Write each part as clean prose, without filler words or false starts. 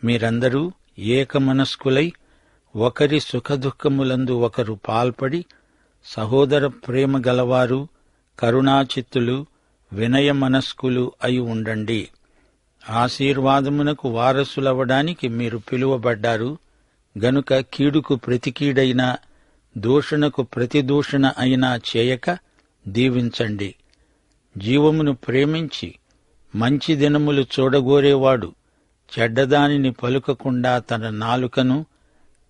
మీరందరూ ఏకమనస్కులై ఒకరి సుఖదుఖములందు ఒకరు పాల్పడి సహోదర ప్రేమ గలవారు, కరుణాచిత్తులు, వినయమనస్కులు అయి ఉండండి. ఆశీర్వాదమునకు వారసులవడానికి మీరు పిలువబడ్డారు గనుక కీడుకు ప్రతికీడైనా దూషణకు ప్రతిదూషణ అయినా చేయక దీవించండి. జీవమును ప్రేమించి మంచి దినములు చూడగోరేవాడు చెడ్డదానిని పలుకకుండా తన నాలుకను,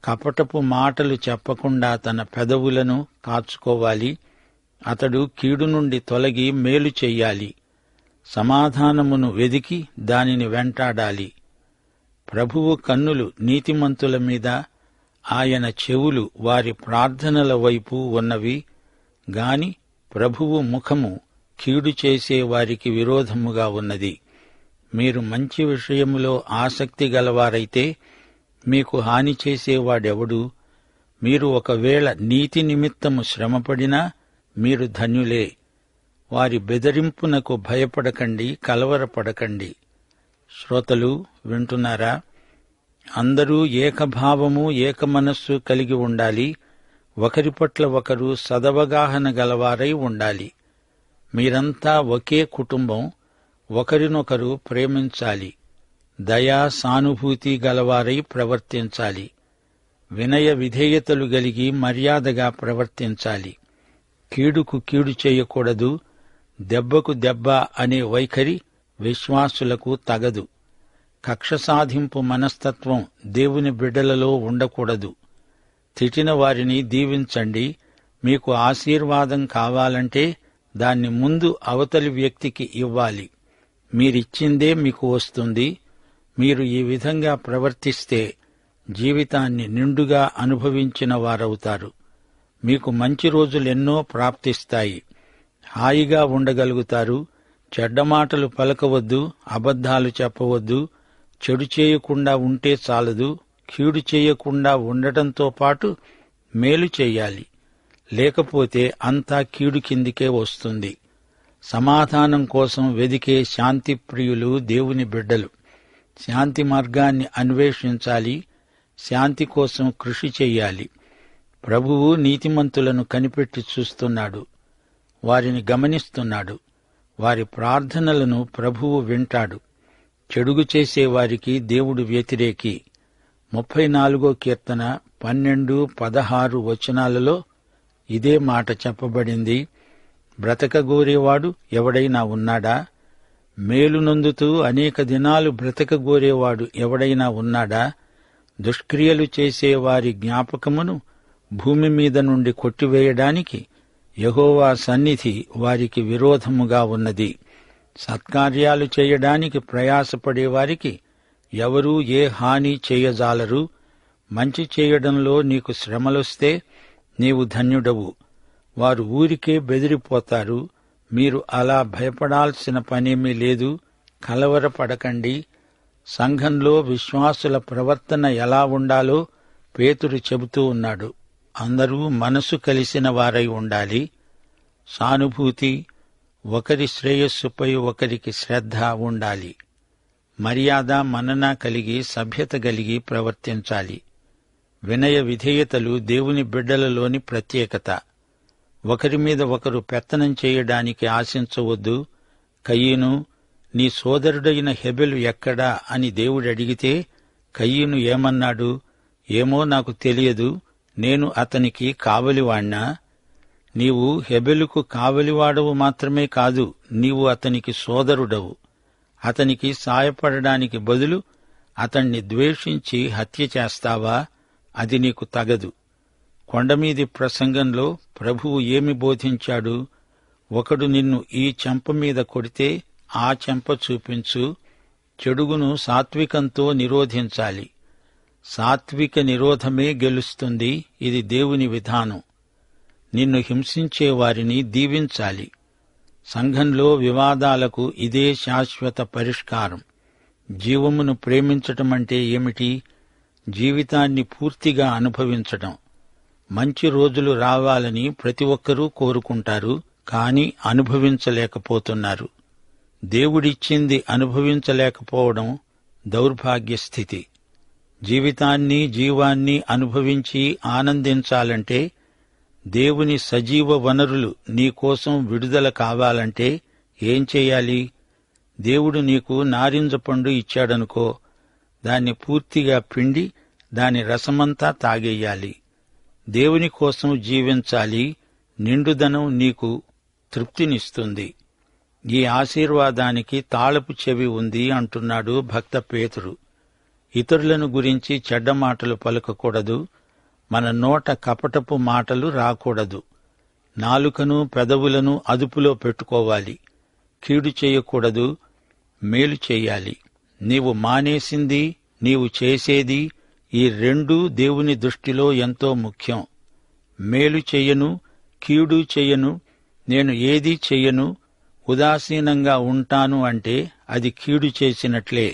కపటపు మాటలు చెప్పకుండా తన పెదవులను కాచుకోవాలి. అతడు కీడు నుండి తొలగి మేలు చెయ్యాలి. సమాధానమును వెదికి దానిని వెంటాడాలి. ప్రభువు కన్నులు నీతిమంతుల మీద, ఆయన చెవులు వారి ప్రార్థనల వైపు ఉన్నవి గాని ప్రభువు ముఖము కీడు చేసే వారికి విరోధముగా ఉన్నది. మీరు మంచి విషయములో ఆసక్తి గలవారైతే మీకు హాని చేసేవాడెవడు? మీరు ఒకవేళ నీతి నిమిత్తము శ్రమపడినా మీరు ధన్యులే. వారి బెదిరింపునకు భయపడకండి, కలవరపడకండి. శ్రోతలు వింటున్నారా? అందరూ ఏకభావము, ఏకమనస్సు కలిగి ఉండాలి. ఒకరి పట్ల ఒకరు సదవగాహన గలవారై ఉండాలి. మీరంతా ఒకే కుటుంబం. ఒకరినొకరు ప్రేమించాలి. దయా సానుభూతి గలవారై ప్రవర్తించాలి. వినయ విధేయతలు గలిగి మర్యాదగా ప్రవర్తించాలి. కీడుకు కీడు చేయకూడదు. దెబ్బకు దెబ్బ అనే వైఖరి విశ్వాసులకు తగదు. కక్ష సాధింపు మనస్తత్వం దేవుని బిడ్డలలో ఉండకూడదు. తిట్టిన వారిని దీవించండి. మీకు ఆశీర్వాదం కావాలంటే దాన్ని ముందు అవతలి వ్యక్తికి ఇవ్వాలి. మీరిచ్చిందే మీకు వస్తుంది. మీరు ఈ విధంగా ప్రవర్తిస్తే జీవితాన్ని నిండుగా అనుభవించిన వారవుతారు. మీకు మంచి రోజులెన్నో ప్రాప్తిస్తాయి. హాయిగా ఉండగలుగుతారు. చెడ్డ మాటలు పలకవద్దు, అబద్ధాలు చెప్పవద్దు. చెడు చేయకుండా ఉంటే చాలదు, కీడు చేయకుండా ఉండటంతో పాటు మేలు చెయ్యాలి. లేకపోతే అంతా కీడు కిందికే వస్తుంది. సమాధానం కోసం వెదికే శాంతిప్రియులు దేవుని బిడ్డలు. శాంతి మార్గాన్ని అన్వేషించాలి. శాంతి కోసం కృషి చెయ్యాలి. ప్రభువు నీతిమంతులను కనిపెట్టి చూస్తున్నాడు. వారిని గమనిస్తున్నాడు. వారి ప్రార్థనలను ప్రభువు వింటాడు. చెడుగు చేసేవారికి దేవుడు వ్యతిరేకి. 34వ కీర్తన 12, 16 వచనాలలో ఇదే మాట చెప్పబడింది. బ్రతకగోరేవాడు ఎవడైనా ఉన్నాడా? మేలు నొందుతూ అనేక దినాలు బ్రతకగోరేవాడు ఎవడైనా ఉన్నాడా? దుష్క్రియలు చేసేవారి జ్ఞాపకమును భూమి మీద నుండి కొట్టివేయడానికి యెహోవా సన్నిధి వారికి విరోధముగా ఉన్నది. సత్కార్యాలు చేయడానికి ప్రయాసపడేవారికి ఎవరూ ఏ హాని చేయజాలరు. మంచి చేయడంలో నీకు శ్రమలొస్తే నీవు ధన్యుడవు. వారు ఊరికే బెదిరిపోతారు. మీరు అలా భయపడాల్సిన పనేమీ లేదు. కలవరపడకండి. సంఘంలో విశ్వాసుల ప్రవర్తన ఎలా ఉండాలో పేతురు చెబుతూ ఉన్నాడు. అందరూ మనసు కలిసిన వారై ఉండాలి. సానుభూతి, ఒకరి శ్రేయస్సుపై ఒకరికి శ్రద్ధ ఉండాలి. మర్యాద మనన కలిగి సభ్యత కలిగి ప్రవర్తించాలి. వినయ విధేయతలు దేవుని బిడ్డలలోని ప్రత్యేకత. ఒకరి మీద ఒకరు పెత్తనం చేయడానికి ఆశించవద్దు. కయీను, నీ సోదరుడైన హెబెలు ఎక్కడా అని దేవుడడిగితే కయీను ఏమన్నాడు? ఏమో నాకు తెలియదు, నేను అతనికి కావలివాణ్ణా? నీవు హెబెలుకు కావలివాడవు మాత్రమే కాదు, నీవు అతనికి సోదరుడవు. అతనికి సాయపడడానికి బదులు అతణ్ణి ద్వేషించి హత్య చేస్తావా? అది నీకు తగదు. కొండమీది ప్రసంగంలో ప్రభువు ఏమి బోధించాడు? ఒకడు నిన్ను ఈ చెంప మీద కొడితే ఆ చెంప చూపించు. చెడుగును సాత్వికంతో నిరోధించాలి. సాత్విక నిరోధమే గెలుస్తుంది. ఇది దేవుని విధానం. నిన్ను హింసించే వారిని దీవించాలి. సంఘంలో వివాదాలకు ఇదే శాశ్వత పరిష్కారం. జీవమును ప్రేమించటమంటే ఏమిటి? జీవితాన్ని పూర్తిగా అనుభవించటం. మంచి రోజులు రావాలని ప్రతి ఒక్కరూ కోరుకుంటారు, కాని అనుభవించలేకపోతున్నారు. దేవుడిచ్చింది అనుభవించలేకపోవడం దౌర్భాగ్య స్థితి. జీవితాన్ని, జీవాన్ని అనుభవించి ఆనందించాలంటే, దేవుని సజీవ వనరులు నీకోసం విడుదల కావాలంటే ఏం చేయాలి? దేవుడు నీకు నారింజ పండు ఇచ్చాడనుకో, దాన్ని పూర్తిగా పిండి దాని రసమంతా తాగేయాలి. దేవుని కోసం జీవించాలి. నిండుదనం నీకు తృప్తినిస్తుంది. ఈ ఆశీర్వాదానికి తాళపు చెవి ఉంది అంటున్నాడు భక్త పేతురు. ఇతరులను గురించి చెడ్డ మాటలు పలకకూడదు. మన నోట కపటపు మాటలు రాకూడదు. నాలుకను, పెదవులను అదుపులో పెట్టుకోవాలి. కీడు చేయకూడదు, మేలు చేయాలి. నీవు మానేసింది, నీవు చేసేది ఈ రెండూ దేవుని దృష్టిలో ఎంతో ముఖ్యం. మేలు చెయ్యను, కీడు చెయ్యను, నేను ఏదీ చెయ్యను, ఉదాసీనంగా ఉంటాను అంటే అది కీడు చేసినట్లే.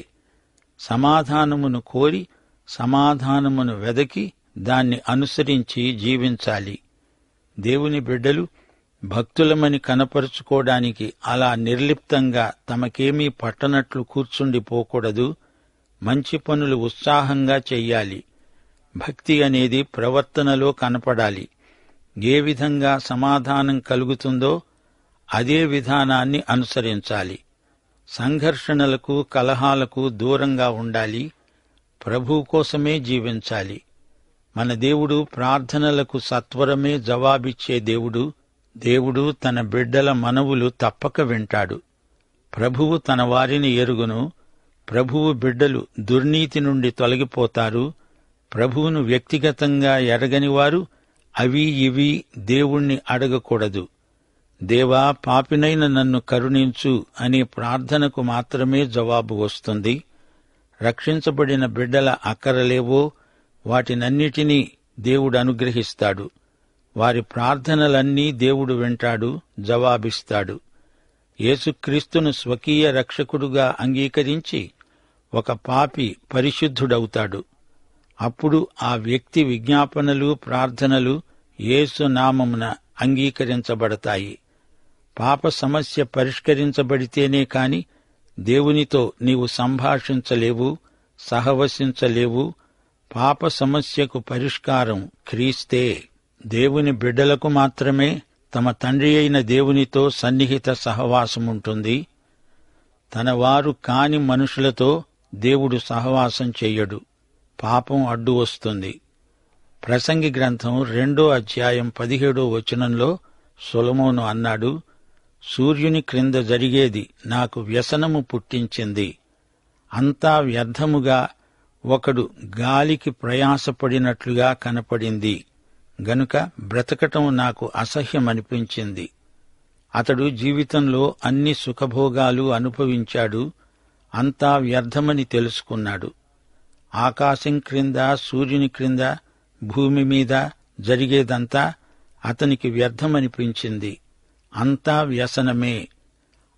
సమాధానమును కోరి, సమాధానమును వెదకి దాన్ని అనుసరించి జీవించాలి. దేవుని బిడ్డలు భక్తులమని కనపరుచుకోవడానికి అలా నిర్లిప్తంగా తమకేమీ పట్టనట్లు కూర్చుండిపోకూడదు. మంచి పనులు ఉత్సాహంగా చెయ్యాలి. భక్తి అనేది ప్రవర్తనలో కనపడాలి. ఏ విధంగా సమాధానం కలుగుతుందో అదే విధానాన్ని అనుసరించాలి. సంఘర్షణలకు, కలహాలకు దూరంగా ఉండాలి. ప్రభువు కోసమే జీవించాలి. మన దేవుడు ప్రార్థనలకు సత్వరమే జవాబిచ్చే దేవుడు. దేవుడు తన బిడ్డల మనవులు తప్పక వింటాడు. ప్రభువు తన వారిని ఎరుగును. ప్రభువు బిడ్డలు దుర్నీతి నుండి తొలగిపోతారు. ప్రభువును వ్యక్తిగతంగా ఎరగనివారు అవి ఇవి దేవుణ్ణి అడగకూడదు. దేవా, పాపినైన నన్ను కరుణించు అనే ప్రార్థనకు మాత్రమే జవాబు వస్తుంది. రక్షించబడిన బిడ్డల అక్కరలేవో వాటినన్నిటినీ దేవుడు అనుగ్రహిస్తాడు. వారి ప్రార్థనలన్నీ దేవుడు వింటాడు, జవాబిస్తాడు. యేసుక్రీస్తును స్వకీయ రక్షకుడుగా అంగీకరించి ఒక పాపి పరిశుద్ధుడవుతాడు. అప్పుడు ఆ వ్యక్తి విజ్ఞాపనలు, ప్రార్థనలు యేసు నామమున అంగీకరించబడతాయి. పాప సమస్య పరిష్కరించబడితేనే కాని దేవునితో నీవు సంభాషించలేవు, సహవసించలేవు. పాప సమస్యకు పరిష్కారం క్రీస్తే. దేవుని బిడ్డలకు మాత్రమే తమ తండ్రి అయిన దేవునితో సన్నిహిత సహవాసముంటుంది. తన వారు కాని మనుషులతో దేవుడు సహవాసం చెయ్యడు. పాపం అడ్డు వస్తుంది. ప్రసంగి గ్రంథం 2వ అధ్యాయం 17వ వచనంలో సొలొమోను అన్నాడు, సూర్యుని క్రింద జరిగేది నాకు వ్యసనము పుట్టించింది. అంతా వ్యర్థముగా ఒకడు గాలికి ప్రయాసపడినట్లుగా కనపడింది గనుక బ్రతకటం నాకు అసహ్యమనిపించింది. అతడు జీవితంలో అన్ని సుఖభోగాలు అనుభవించాడు. అంతా వ్యర్థమని తెలుసుకున్నాడు. ఆకాశం క్రింద, సూర్యుని క్రింద, భూమి మీద జరిగేదంతా అతనికి వ్యర్థమనిపించింది. అంతా వ్యసనమే,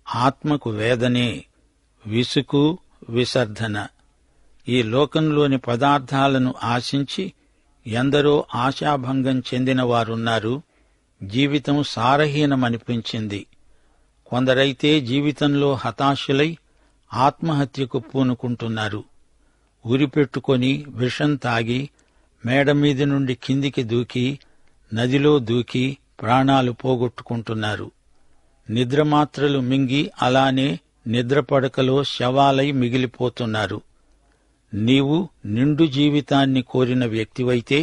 ఆత్మకు వేదనే, విసుకు, విసర్ధన. ఈ లోకంలోని పదార్థాలను ఆశించి ఎందరో ఆశాభంగం చెందిన వారున్నారు. జీవితం సారహీనమనిపించింది. కొందరైతే జీవితంలో హతాశులై ఆత్మహత్యకు పూనుకుంటున్నారు. ఉరిపెట్టుకొని విషం తాగి మేడమీది నుండి కిందికి దూకి, నదిలో దూకి ప్రాణాలు పోగొట్టుకుంటున్నారు. నిద్రమాత్రలు మింగి అలానే నిద్రపడకలో శవాలై మిగిలిపోతున్నారు. నీవు నిండు జీవితాన్ని కోరిన వ్యక్తివైతే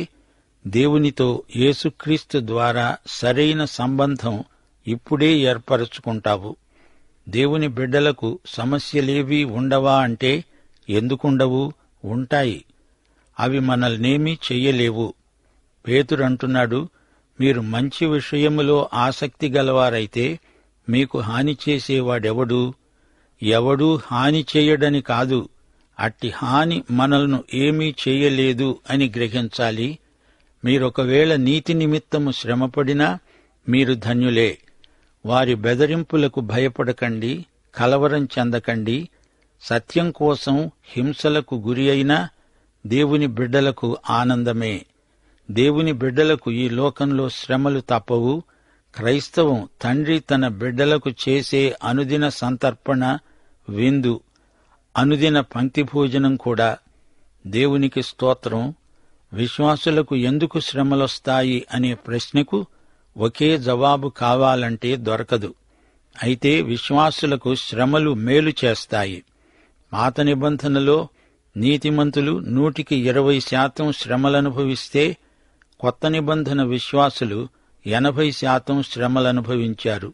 దేవునితో యేసుక్రీస్తు ద్వారా సరైన సంబంధం ఇప్పుడే ఏర్పరచుకుంటావు. దేవుని బిడ్డలకు సమస్యలేవీ ఉండవా అంటే ఎందుకుండవు? ఉంటాయి. అవి మనల్నేమీ చెయ్యలేవు. పేతురంటున్నాడు, మీరు మంచి విషయములో ఆసక్తి గలవారైతే మీకు హాని చేసేవాడెవడు? ఎవడూ హాని చేయడని కాదు, అట్టి హాని మనల్ని ఏమీ చేయలేదు అని గ్రహించాలి. మీరొకవేళ నీతి నిమిత్తము శ్రమపడినా మీరు ధన్యులే. వారి బెదరింపులకు భయపడకండి, కలవరం చెందకండి. సత్యం కోసం హింసలకు గురి అయినా దేవుని బిడ్డలకు ఆనందమే. దేవుని బిడ్డలకు ఈ లోకంలో శ్రమలు తప్పవు. క్రైస్తవం తండ్రి తన బిడ్డలకు చేసే అనుదిన సంతర్పణ, విందు, అనుదిన పంక్తి భోజనం కూడా. దేవునికి స్తోత్రం. విశ్వాసులకు ఎందుకు శ్రమలొస్తాయి అనే ప్రశ్నకు ఒకే జవాబు కావాలంటే దొరకదు. అయితే విశ్వాసులకు శ్రమలు మేలు చేస్తాయి. పాత నిబంధనలో నీతిమంతులు 120% శ్రమలనుభవిస్తే, కొత్త నిబంధన విశ్వాసులు 80% శ్రమలనుభవించారు.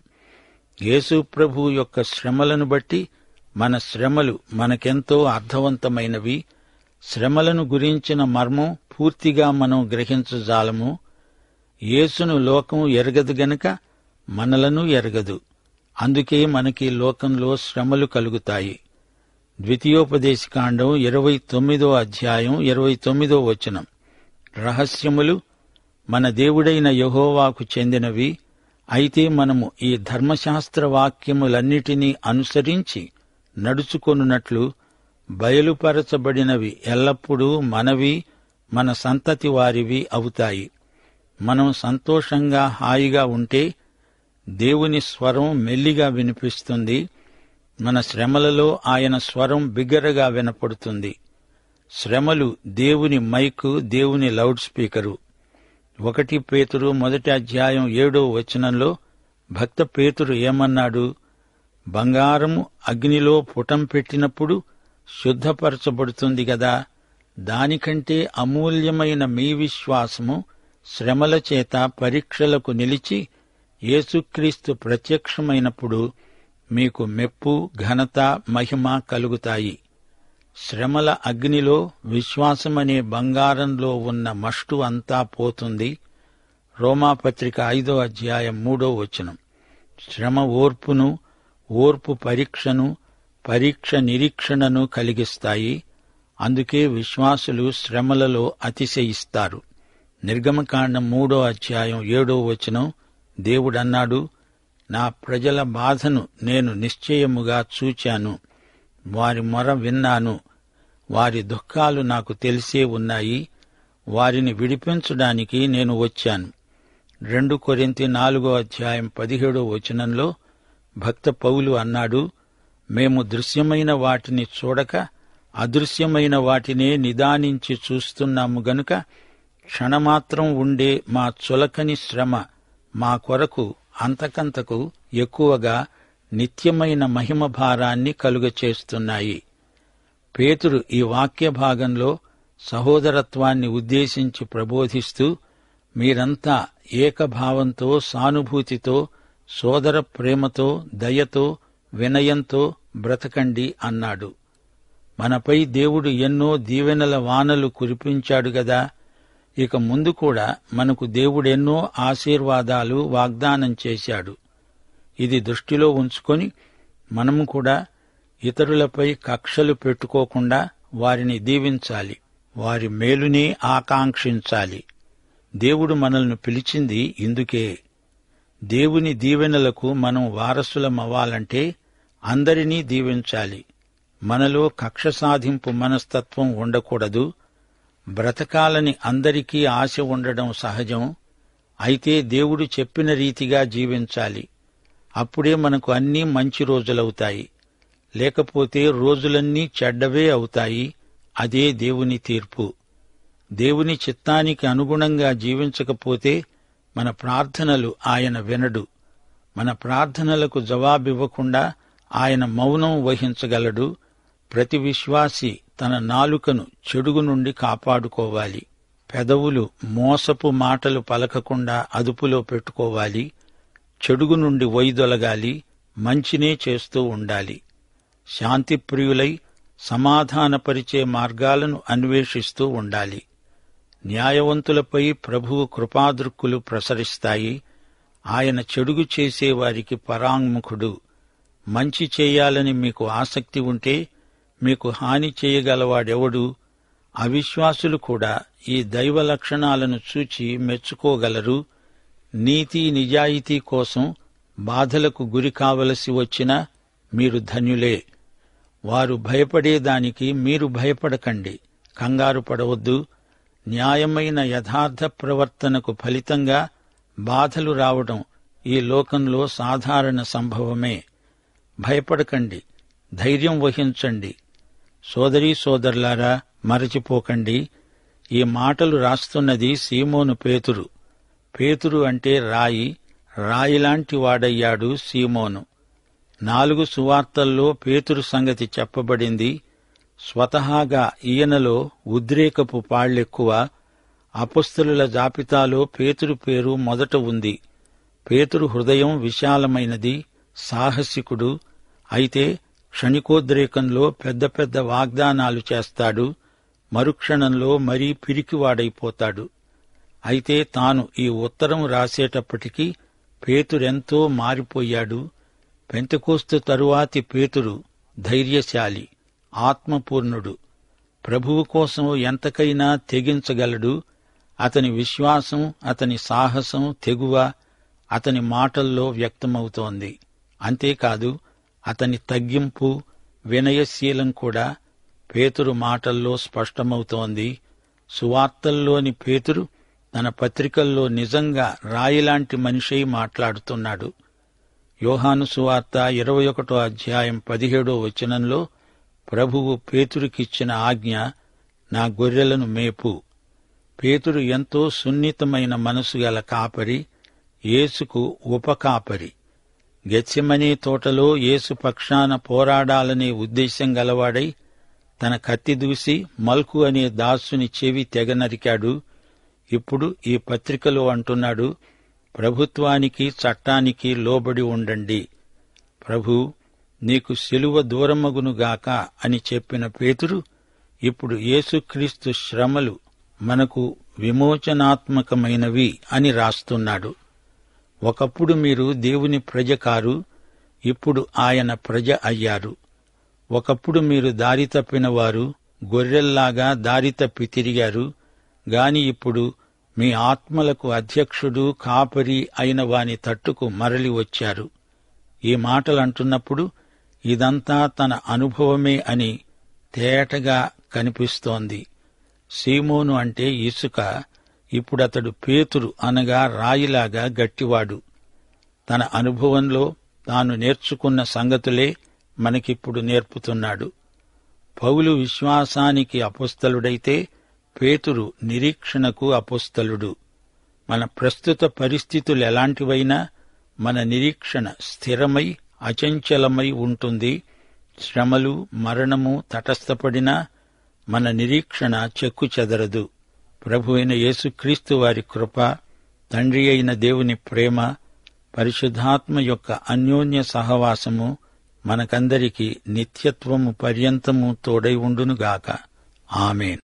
యేసు ప్రభువు యొక్క శ్రమలను బట్టి మన శ్రమలు మనకెంతో అర్థవంతమైనవి. శ్రమలను గురించిన మర్మం పూర్తిగా మనం గ్రహించజాలము. యేసును లోకం ఎరగదు గనుక మనలను ఎరగదు. అందుకే మనకి లోకంలో శ్రమలు కలుగుతాయి. ద్వితీయోపదేశకాండం 29వ అధ్యాయం 29వ వచనం. రహస్యములు మన దేవుడైన యెహోవాకు చెందినవి. అయితే మనము ఈ ధర్మశాస్త్ర వాక్యములన్నిటినీ అనుసరించి నడుచుకొనున్నట్లు బయలుపరచబడినవి ఎల్లప్పుడూ మనవి, మన సంతతి వారివి అవుతాయి. మనం సంతోషంగా హాయిగా ఉంటే దేవుని స్వరం మెల్లిగా వినిపిస్తుంది. మన శ్రమలలో ఆయన స్వరం బిగ్గరగా వినపడుతుంది. శ్రమలు దేవుని మైకు, దేవుని లౌడ్ స్పీకరు. 1 పేతురు 1వ అధ్యాయం 7వ వచనంలో భక్త పేతురు ఏమన్నాడు? బంగారము అగ్నిలో పుటం పెట్టినప్పుడు శుద్ధపరచబడుతుంది గదా, దానికంటే అమూల్యమైన మీ విశ్వాసము శ్రమల చేత పరీక్షలకు నిలిచి యేసుక్రీస్తు ప్రత్యక్షమైనప్పుడు మీకు మెప్పు, ఘనత, మహిమ కలుగుతాయి. శ్రమల అగ్నిలో విశ్వాసమనే బంగారంలో ఉన్న మష్టు అంతా పోతుంది. రోమాపత్రిక 5వ అధ్యాయం 3వ వచనం. శ్రమ ఓర్పును, ఓర్పు పరీక్షను, పరీక్ష నిరీక్షణను కలిగిస్తాయి. అందుకే విశ్వాసులు శ్రమలలో అతిశయిస్తారు. నిర్గమకాండం 3వ అధ్యాయం 7వ వచనం. దేవుడన్నాడు, నా ప్రజల బాధను నేను నిశ్చయముగా చూచాను, వారి మొర విన్నాను, వారి దుఃఖాలు నాకు తెలిసే ఉన్నాయి, వారిని విడిపించడానికి నేను వచ్చాను. 2 కొరింథీ 4వ అధ్యాయం 17వ వచనంలో భక్త పౌలు అన్నాడు, మేము దృశ్యమైన వాటిని చూడక అదృశ్యమైన వాటినే నిదానించి చూస్తున్నాము గనుక క్షణమాత్రం ఉండే మా చులకని శ్రమ మా కొరకు అంతకంతకు ఎక్కువగా నిత్యమైన మహిమ భారాన్ని కలుగచేస్తున్నాయి. పేతురు ఈ వాక్య భాగంలో సహోదరత్వాన్ని ఉద్దేశించి ప్రబోధిస్తూ, మీరంతా ఏకభావంతో, సానుభూతితో, సోదర ప్రేమతో, దయతో, వినయంతో బ్రతకండి అన్నాడు. మనపై దేవుడు ఎన్నో దీవెనల వానలు కురిపించాడు గదా, ఇక ముందు కూడా మనకు దేవుడెన్నో ఆశీర్వాదాలు వాగ్దానం చేశాడు. ఇది దృష్టిలో ఉంచుకొని మనము కూడా ఇతరులపై కక్షలు పెట్టుకోకుండా వారిని దీవించాలి, వారి మేలునే ఆకాంక్షించాలి. దేవుడు మనల్ని పిలిచింది ఇందుకే. దేవుని దీవెనలకు మనం వారసులమవ్వాలంటే అందరినీ దీవించాలి. మనలో కక్ష సాధింపు మనస్తత్వం ఉండకూడదు. బ్రతకాలని అందరికీ ఆశ ఉండడం సహజం. అయితే దేవుడు చెప్పిన రీతిగా జీవించాలి. అప్పుడే మనకు అన్నీ మంచి రోజులవుతాయి. లేకపోతే రోజులన్నీ చెడ్డవే అవుతాయి. అదే దేవుని తీర్పు. దేవుని చిత్తానికి అనుగుణంగా జీవించకపోతే మన ప్రార్థనలు ఆయన వినడు. మన ప్రార్థనలకు జవాబివ్వకుండా ఆయన మౌనం వహించగలడు. ప్రతి విశ్వాసి తన నాలుకను చెడుగు నుండి కాపాడుకోవాలి. పెదవులు మోసపు మాటలు పలకకుండా అదుపులో పెట్టుకోవాలి. చెడుగు నుండి వైదొలగాలి, మంచినే చేస్తూ ఉండాలి. శాంతిప్రియులై సమాధానపరిచే మార్గాలను అన్వేషిస్తూ ఉండాలి. న్యాయవంతులపై ప్రభువు కృపాదృక్కులు ప్రసరిస్తాయి. ఆయన చెడుగు చేసేవారికి పరాంగుఖుడు. మంచి చేయాలని మీకు ఆసక్తి ఉంటే మీకు హాని చేయగలవాడెవడు? అవిశ్వాసులు కూడా ఈ దైవ లక్షణాలను చూచి మెచ్చుకోగలరు. నీతి నిజాయితీ కోసం బాధలకు గురి కావలసి వచ్చినా మీరు ధన్యులే. వారు భయపడేదానికి మీరు భయపడకండి, కంగారు పడవద్దు. న్యాయమైన యథార్థ ప్రవర్తనకు ఫలితంగా బాధలు రావడం ఈ లోకంలో సాధారణ సంభవమే. భయపడకండి, ధైర్యం వహించండి. సోదరీ సోదరులారా, మరచిపోకండి. ఈ మాటలు రాస్తున్నది సీమోను పేతురు. పేతురు అంటే రాయి, రాయిలాంటి వాడయ్యాడు సీమోను. 4 సువార్తల్లో పేతురు సంగతి చెప్పబడింది. స్వతహాగా ఈయనలో ఉద్రేకపు పాళ్లెక్కువ. అపొస్తలుల జాబితాలో పేతురు పేరు మొదట ఉంది. పేతురు హృదయం విశాలమైనది, సాహసికుడు. అయితే క్షణికోద్రేకంలో పెద్ద పెద్ద వాగ్దానాలు చేస్తాడు. మరుక్షణంలో మరీ పిరికివాడైపోతాడు. అయితే తాను ఈ ఉత్తరం రాసేటప్పటికీ పేతురెంతో మారిపోయాడు. పెంతెకోస్తు తరువాతి పేతురు ధైర్యశాలి, ఆత్మపూర్ణుడు. ప్రభువు కోసం ఎంతకైనా తెగించగలడు. అతని విశ్వాసం, అతని సాహసం, తెగువ అతని మాటల్లో వ్యక్తమవుతోంది. అంతేకాదు అతని తగ్గింపు, వినయశీలం కూడా పేతురు మాటల్లో స్పష్టమవుతోంది. సువార్తల్లోని పేతురు తన పత్రికల్లో నిజంగా రాయిలాంటి మనిషై మాట్లాడుతున్నాడు. యోహాను సువార్త 21వ అధ్యాయం 17వ వచనంలో ప్రభువు పేతురుకిచ్చిన ఆజ్ఞ, నా గొర్రెలను మేపు. పేతురు ఎంతో సున్నితమైన మనసు గల కాపరి, యేసుకు ఉపకాపరి. గెత్సెమనే తోటలో యేసు పక్షాన పోరాడాలనే ఉద్దేశం గలవాడై తన కత్తి దూసి మల్కు అనే దాసుని చెవి తెగ నరికాడు. ఇప్పుడు ఈ పత్రికలో అంటున్నాడు, ప్రభుత్వానికి చట్టానికి లోబడి ఉండండి. ప్రభూ, నీకు సిలువ దూరమగునుగాక అని చెప్పిన పేతురు ఇప్పుడు యేసుక్రీస్తు శ్రమలు మనకు విమోచనాత్మకమైనవి అని రాస్తున్నాడు. ఒకప్పుడు మీరు దేవుని ప్రజ కారు, ఇప్పుడు ఆయన ప్రజ అయ్యారు. ఒకప్పుడు మీరు దారి తప్పినవారు, గొర్రెల్లాగా దారి తప్పి తిరిగారు. గాని ఇప్పుడు మీ ఆత్మలకు అధ్యక్షుడు, కాపరి అయిన వాని తట్టుకు మరలి వచ్చారు. ఈ మాటలంటున్నప్పుడు ఇదంతా తన అనుభవమే అని తేటగా కనిపిస్తోంది. సీమోను అంటే ఇసుక, ఇప్పుడతడు పేతురు అనగా రాయిలాగా గట్టివాడు. తన అనుభవంలో తాను నేర్చుకున్న సంగతులే మనకిప్పుడు నేర్పుతున్నాడు. పౌలు విశ్వాసానికి అపొస్తలుడైతే పేతురు నిరీక్షణకు అపొస్తలుడు. మన ప్రస్తుత పరిస్థితులెలాంటివైనా మన నిరీక్షణ స్థిరమై అచంచలమై ఉంటుంది. శ్రమలు, మరణము తటస్థపడినా మన నిరీక్షణ చెక్కుచెదరదు. ప్రభువైన యేసుక్రీస్తు వారి కృప, తండ్రి అయిన దేవుని ప్రేమ, పరిశుద్ధాత్మ యొక్క అన్యోన్య సహవాసము మనకందరికీ నిత్యత్వము పర్యంతము తోడై ఉండునుగాక. ఆమేన్.